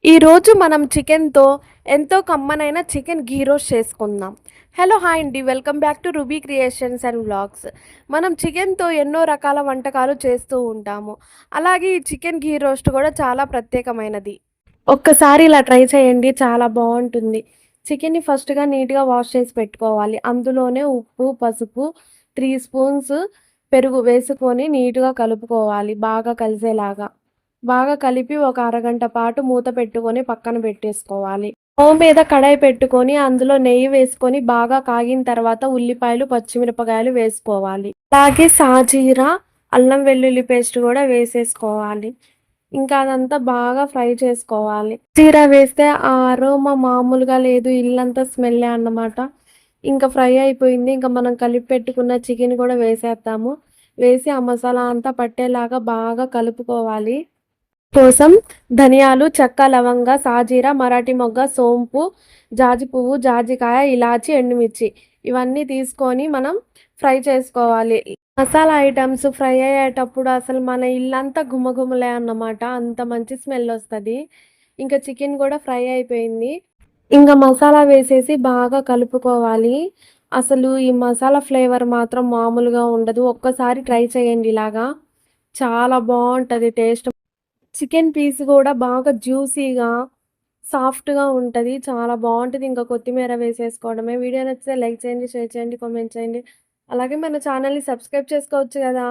ఈరోజు మనం చికెన్‌తో ఎంతో కమ్మనైన చికెన్ ఘీ రోస్ట్ చేసుకుందాం. హలో! హాయ్ అండి. Welcome back to ruby creations and vlogs. మనం చికెన్‌తో ఎన్నో రకాల వంటకాలు చేస్తూ ఉంటాము. అలాగే ఈ చికెన్ ఘీ రోస్ట్ కూడా చాలా ప్రత్యేకమైనది. ఒక్కసారి ఇలా ట్రై చేయండి. చాలా బావుంటుంది. చికెన్‌ని ఫస్ట్‌గా నీట్‌గా వాష్ చేసి పెట్టుకోవాలి. అందులోనే ఉప్పు, పసుపు, 3 స్పూన్స్ పెరుగు వేసుకొని నీట్‌గా కలుపుకోవాలి బాగా కలిసేలాగా. బాగా కలిపి ఒక అరగంట పాటు మూత పెట్టుకొని పక్కన పెట్టేసుకోవాలి. స్టవ్ మీద కడాయి పెట్టుకొని అందులో నెయ్యి వేసుకొని బాగా కాగిన తర్వాత ఉల్లిపాయలు, పచ్చిమిరపకాయలు వేసుకోవాలి. అలాగే సాజీరా, అల్లం వెల్లుల్లి పేస్ట్ కూడా వేసేసుకోవాలి. ఇంకా అదంతా బాగా ఫ్రై చేసుకోవాలి. జీరా వేస్తే ఆ అరోమా మామూలుగా లేదు, ఇల్లంతా స్మెల్లే అన్నమాట. ఇంకా ఫ్రై అయిపోయింది. ఇంకా మనం కలిపి పెట్టుకున్న చికెన్ కూడా వేసేద్దాము. వేసి ఆ మసాలా అంతా పట్టేలాగా బాగా కలుపుకోవాలి. కోసం ధనియాలు, చెక్క, లవంగ, సాజీర, మరాఠీ మొగ్గ, సోంపు, జాజి పువ్వు, జాజికాయ, ఇలాచి, ఎండుమిర్చి ఇవన్నీ తీసుకొని మనం ఫ్రై చేసుకోవాలి. మసాలా ఐటమ్స్ ఫ్రై అయ్యేటప్పుడు అసలు మన ఇల్లంతా గుమగుమలే అన్నమాట. అంత మంచి స్మెల్ ఒస్తది. ఇంకా చికెన్ గూడా ఫ్రై అయిపోయింది. ఇంక మసాలా వేసేసి బాగా కలుపుకోవాలి. అసలు ఈ మసాలా ఫ్లేవర్ మాత్రం మామూలుగా ఉండదు. ఒక్కసారి ట్రై చేయండి ఇలాగా. చాలా బావుంటది టేస్ట్. చికెన్ పీస్ గూడా బాగా జ్యూసీగా, సాఫ్ట్‌గా ఉంటది. చాలా బావుంటది. ఇంకా కొత్తిమీర వేసేసుకోవడమే. వీడియో నచ్చితే లైక్ చేయండి, షేర్ చేయండి, కామెంట్ చేయండి. అలాగే మన ఛానెల్‌ని సబ్స్క్రైబ్ చేసుకోవచ్చు గదా!